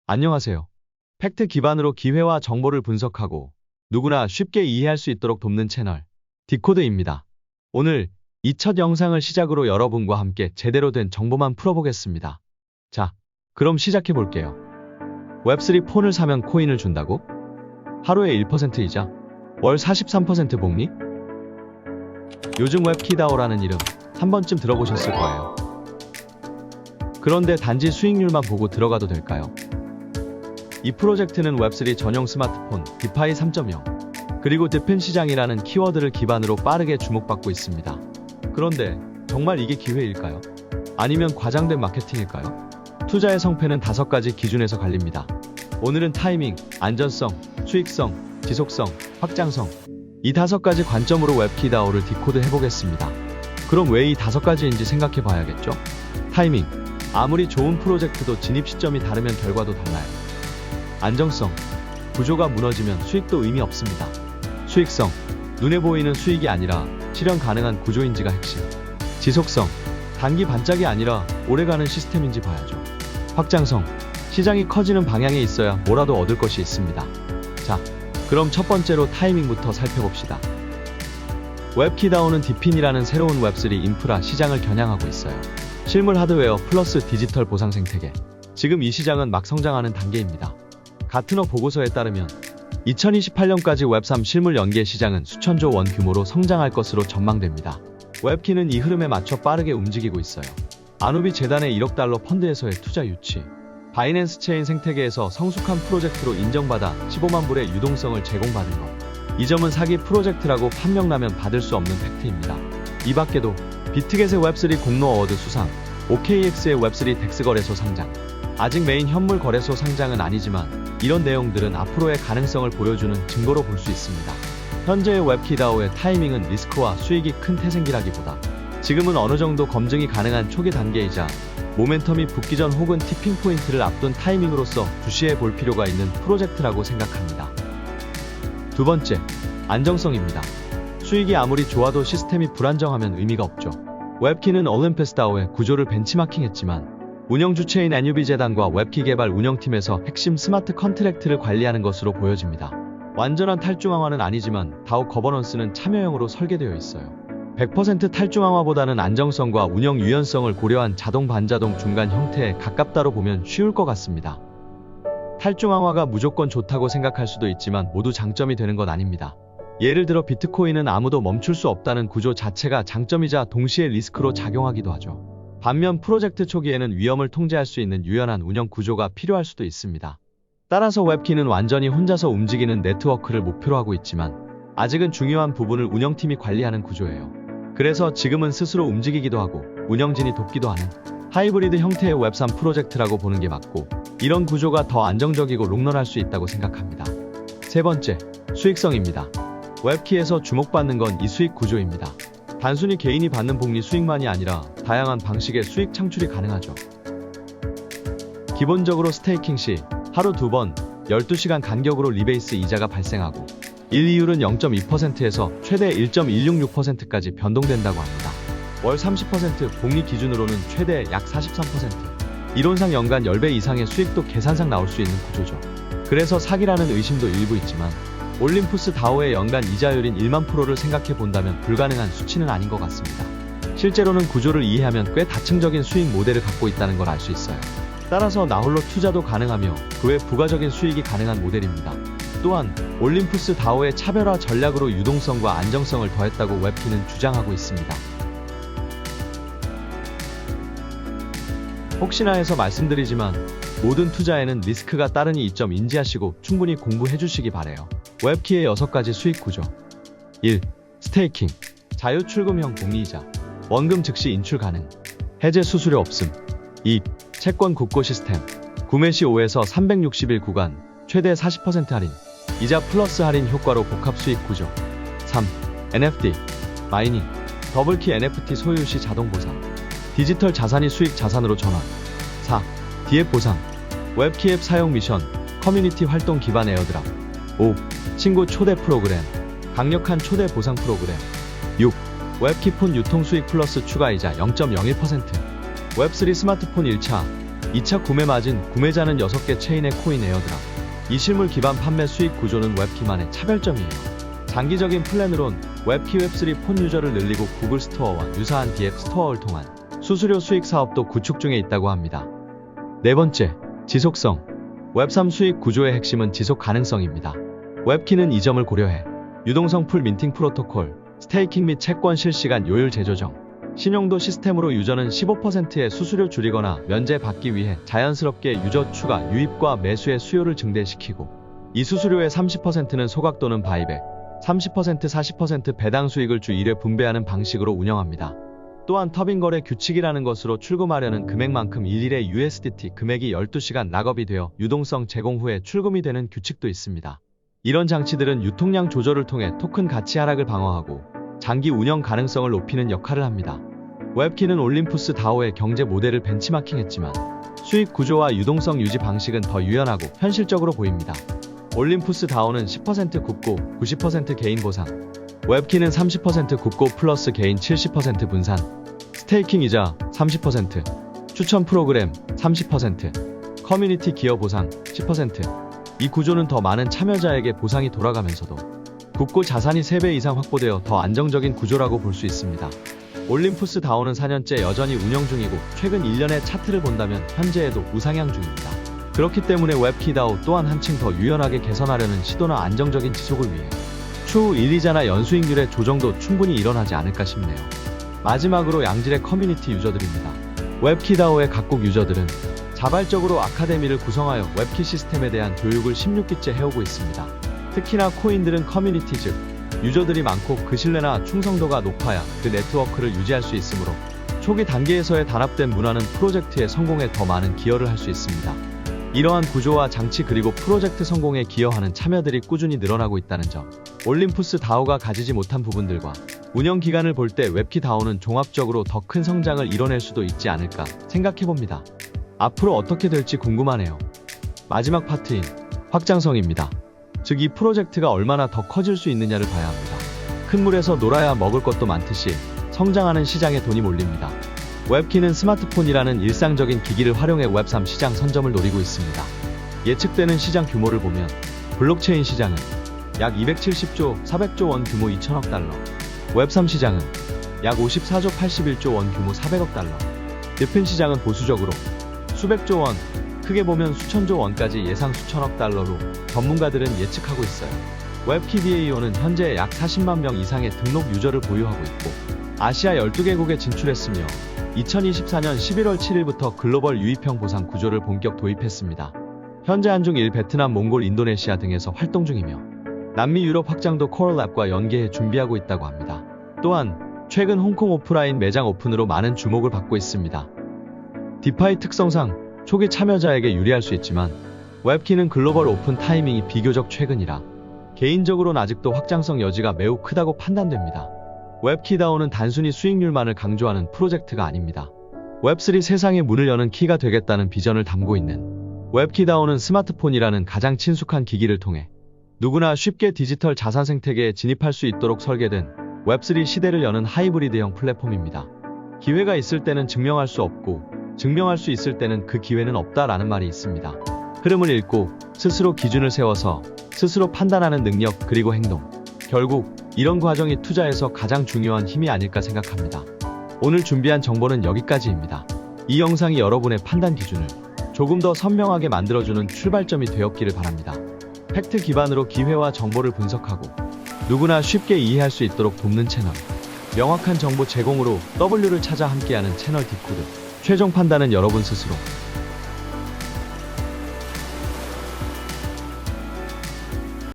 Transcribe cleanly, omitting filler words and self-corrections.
안녕하세요. 팩트 기반으로 기회와 정보를 분석하고 누구나 쉽게 이해할 수 있도록 돕는 채널 디코드입니다. 오늘 이 첫 영상을 시작으로 여러분과 함께 제대로 된 정보만 풀어보겠습니다. 자, 그럼 시작해 볼게요. 웹3 폰을 사면 코인을 준다고? 하루에 1% 이자? 월 43% 복리? 요즘 웹키다오라는 이름 한 번쯤 들어보셨을 거예요. 그런데 단지 수익률만 보고 들어가도 될까요? 이 프로젝트는 웹3 전용 스마트폰, 디파이 3.0, 그리고 디펜 시장이라는 키워드를 기반으로 빠르게 주목받고 있습니다. 그런데 정말 이게 기회일까요? 아니면 과장된 마케팅일까요? 투자의 성패는 5가지 기준에서 갈립니다. 오늘은 타이밍, 안전성, 수익성, 지속성, 확장성, 이 5가지 관점으로 웹키다오를 디코드 해보겠습니다. 그럼 왜 이 5가지인지 생각해 봐야겠죠? 타이밍, 아무리 좋은 프로젝트도 진입 시점이 다르면 결과도 달라요. 안정성, 구조가 무너지면 수익도 의미 없습니다. 수익성, 눈에 보이는 수익이 아니라 실현 가능한 구조인지가 핵심. 지속성, 단기 반짝이 아니라 오래가는 시스템인지 봐야죠. 확장성, 시장이 커지는 방향에 있어야 뭐라도 얻을 것이 있습니다. 자, 그럼 첫 번째로 타이밍부터 살펴봅시다. 웹키다오는 디핀이라는 새로운 웹3 인프라 시장을 겨냥하고 있어요. 실물 하드웨어 플러스 디지털 보상 생태계. 지금 이 시장은 막 성장하는 단계입니다. 가트너 보고서에 따르면 2028년까지 웹3 실물 연계 시장은 수천조 원 규모로 성장할 것으로 전망됩니다. 웹키는 이 흐름에 맞춰 빠르게 움직이고 있어요. 아누비 재단의 1억 달러 펀드에서의 투자 유치, 바이낸스 체인 생태계에서 성숙한 프로젝트로 인정받아 15만 불의 유동성을 제공받은 것. 이 점은 사기 프로젝트라고 판명나면 받을 수 없는 팩트입니다. 이 밖에도 비트겟의 웹3 공로 어워드 수상, OKX의 웹3 덱스 거래소 상장. 아직 메인 현물 거래소 상장은 아니지만 이런 내용들은 앞으로의 가능성을 보여주는 증거로 볼 수 있습니다. 현재의 웹키다오의 타이밍은 리스크와 수익이 큰 태생기라기보다 지금은 어느 정도 검증이 가능한 초기 단계이자 모멘텀이 붙기 전 혹은 티핑 포인트를 앞둔 타이밍으로서 주시해 볼 필요가 있는 프로젝트라고 생각합니다. 두 번째, 안정성입니다. 수익이 아무리 좋아도 시스템이 불안정하면 의미가 없죠. 웹키는 올림피스다오의 구조를 벤치마킹했지만 운영 주체인 애뉴비 재단과 웹키 개발 운영팀에서 핵심 스마트 컨트랙트를 관리하는 것으로 보여집니다. 완전한 탈중앙화는 아니지만 다오 거버넌스는 참여형으로 설계되어 있어요. 100% 탈중앙화보다는 안정성과 운영 유연성을 고려한 자동 반자동 중간 형태에 가깝다로 보면 쉬울 것 같습니다. 탈중앙화가 무조건 좋다고 생각할 수도 있지만 모두 장점이 되는 건 아닙니다. 예를 들어 비트코인은 아무도 멈출 수 없다는 구조 자체가 장점이자 동시에 리스크로 작용하기도 하죠. 반면 프로젝트 초기에는 위험을 통제할 수 있는 유연한 운영 구조가 필요할 수도 있습니다. 따라서 웹키는 완전히 혼자서 움직이는 네트워크를 목표로 하고 있지만 아직은 중요한 부분을 운영팀이 관리하는 구조예요. 그래서 지금은 스스로 움직이기도 하고 운영진이 돕기도 하는 하이브리드 형태의 웹3 프로젝트라고 보는 게 맞고, 이런 구조가 더 안정적이고 롱런할 수 있다고 생각합니다. 세 번째, 수익성입니다. 웹키에서 주목받는 건 이 수익 구조입니다. 단순히 개인이 받는 복리 수익만이 아니라 다양한 방식의 수익 창출이 가능하죠. 기본적으로 스테이킹 시 하루 2번 12시간 간격으로 리베이스 이자가 발생하고 일이율은 0.2%에서 최대 1.166%까지 변동된다고 합니다. 월 30% 복리 기준으로는 최대 약 43%. 이론상 연간 10배 이상의 수익도 계산상 나올 수 있는 구조죠. 그래서 사기라는 의심도 일부 있지만 올림푸스 다오의 연간 이자율인 1만 프로를 생각해 본다면 불가능한 수치는 아닌 것 같습니다. 실제로는 구조를 이해하면 꽤 다층적인 수익 모델을 갖고 있다는 걸 알 수 있어요. 따라서 나홀로 투자도 가능하며 그 외 부가적인 수익이 가능한 모델입니다. 또한 올림푸스 다오의 차별화 전략으로 유동성과 안정성을 더했다고 웹키는 주장하고 있습니다. 혹시나 해서 말씀드리지만 모든 투자에는 리스크가 따르니 이 점 인지하시고 충분히 공부해 주시기 바래요. 웹키의 6가지 수익 구조. 1. 스테이킹. 자유출금형 복리이자. 원금 즉시 인출 가능. 해제 수수료 없음. 2. 채권 국고 시스템. 구매 시 5에서 360일 구간 최대 40% 할인. 이자 플러스 할인 효과로 복합 수익 구조. 3. NFT. 마이닝. 더블키 NFT 소유 시 자동 보상. 디지털 자산이 수익 자산으로 전환. 4. 디앱 보상. 웹키 앱 사용 미션. 커뮤니티 활동 기반 에어드랍. 5. 친구 초대 프로그램. 강력한 초대 보상 프로그램. 6. 웹키폰 유통 수익 플러스 추가 이자 0.01%. 웹3 스마트폰 1차 2차 구매 마진, 구매자는 6개 체인의 코인 에어드랍. 이 실물 기반 판매 수익 구조는 웹키만의 차별점이에요. 장기적인 플랜으론 웹키 웹3 폰 유저를 늘리고 구글 스토어와 유사한 DF 스토어를 통한 수수료 수익 사업도 구축 중에 있다고 합니다. 네 번째, 지속성. 웹3 수익 구조의 핵심은 지속 가능성입니다. 웹키는 이 점을 고려해 유동성 풀 민팅 프로토콜, 스테이킹 및 채권 실시간 요율 재조정, 신용도 시스템으로 유저는 15%의 수수료 줄이거나 면제 받기 위해 자연스럽게 유저 추가 유입과 매수의 수요를 증대시키고, 이 수수료의 30%는 소각 또는 바이백, 30% 40% 배당 수익을 주 1회 분배하는 방식으로 운영합니다. 또한 터빈 거래 규칙이라는 것으로 출금하려는 금액만큼 일일의 USDT 금액이 12시간 락업이 되어 유동성 제공 후에 출금이 되는 규칙도 있습니다. 이런 장치들은 유통량 조절을 통해 토큰 가치 하락을 방어하고 장기 운영 가능성을 높이는 역할을 합니다. 웹키는 올림푸스 다오의 경제 모델을 벤치마킹했지만 수익 구조와 유동성 유지 방식은 더 유연하고 현실적으로 보입니다. 올림푸스 다오는 10% 굽고 90% 개인 보상, 웹키는 30% 굽고 플러스 개인 70% 분산, 스테이킹 이자 30%, 추천 프로그램 30%, 커뮤니티 기여 보상 10%. 이 구조는 더 많은 참여자에게 보상이 돌아가면서도 굽고 자산이 3배 이상 확보되어 더 안정적인 구조라고 볼 수 있습니다. 올림푸스 다오는 4년째 여전히 운영 중이고 최근 1년의 차트를 본다면 현재에도 우상향 중입니다. 그렇기 때문에 웹키 다오 또한 한층 더 유연하게 개선하려는 시도나 안정적인 지속을 위해 추후 1, 2자나 연수익률의 조정도 충분히 일어나지 않을까 싶네요. 마지막으로 양질의 커뮤니티 유저들입니다. 웹키 다오의 각국 유저들은 자발적으로 아카데미를 구성하여 웹키 시스템에 대한 교육을 16기째 해오고 있습니다. 특히나 코인들은 커뮤니티 즉 유저들이 많고 그 신뢰나 충성도가 높아야 그 네트워크를 유지할 수 있으므로 초기 단계에서의 단합된 문화는 프로젝트의 성공에 더 많은 기여를 할 수 있습니다. 이러한 구조와 장치 그리고 프로젝트 성공에 기여하는 참여들이 꾸준히 늘어나고 있다는 점, 올림푸스 다오가 가지지 못한 부분들과 운영 기간을 볼 때 웹키 다오는 종합적으로 더 큰 성장을 이뤄낼 수도 있지 않을까 생각해봅니다. 앞으로 어떻게 될지 궁금하네요. 마지막 파트인 확장성입니다. 즉 이 프로젝트가 얼마나 더 커질 수 있느냐를 봐야 합니다. 큰 물에서 놀아야 먹을 것도 많듯이 성장하는 시장에 돈이 몰립니다. 웹키는 스마트폰이라는 일상적인 기기를 활용해 웹3 시장 선점을 노리고 있습니다. 예측되는 시장 규모를 보면 블록체인 시장은 약 270조 400조 원 규모 2천억 달러, 웹3 시장은 약 54조 81조 원 규모 400억 달러, 디픈 시장은 보수적으로 수백조 원, 크게 보면 수천조 원까지 예상 수천억 달러로 전문가들은 예측하고 있어요. 웹키 DAO는 현재 약 40만 명 이상의 등록 유저를 보유하고 있고 아시아 12개국에 진출했으며 2024년 11월 7일부터 글로벌 유입형 보상 구조를 본격 도입했습니다. 현재 한중 일 베트남, 몽골, 인도네시아 등에서 활동 중이며 남미, 유럽 확장도 코럴랩과 연계해 준비하고 있다고 합니다. 또한 최근 홍콩 오프라인 매장 오픈으로 많은 주목을 받고 있습니다. 디파이 특성상 초기 참여자에게 유리할 수 있지만 웹키는 글로벌 오픈 타이밍이 비교적 최근이라 개인적으로는 아직도 확장성 여지가 매우 크다고 판단됩니다. 웹키 다오는 단순히 수익률만을 강조하는 프로젝트가 아닙니다. 웹3 세상의 문을 여는 키가 되겠다는 비전을 담고 있는 웹키 다오는 스마트폰이라는 가장 친숙한 기기를 통해 누구나 쉽게 디지털 자산 생태계에 진입할 수 있도록 설계된 웹3 시대를 여는 하이브리드형 플랫폼입니다. 기회가 있을 때는 증명할 수 없고 증명할 수 있을 때는 그 기회는 없다라는 말이 있습니다. 흐름을 읽고 스스로 기준을 세워서 스스로 판단하는 능력 그리고 행동, 결국 이런 과정이 투자에서 가장 중요한 힘이 아닐까 생각합니다. 오늘 준비한 정보는 여기까지입니다. 이 영상이 여러분의 판단 기준을 조금 더 선명하게 만들어주는 출발점이 되었기를 바랍니다. 팩트 기반으로 기회와 정보를 분석하고 누구나 쉽게 이해할 수 있도록 돕는 채널, 명확한 정보 제공으로 W를 찾아 함께하는 채널 디코드. 최종 판단은 여러분 스스로.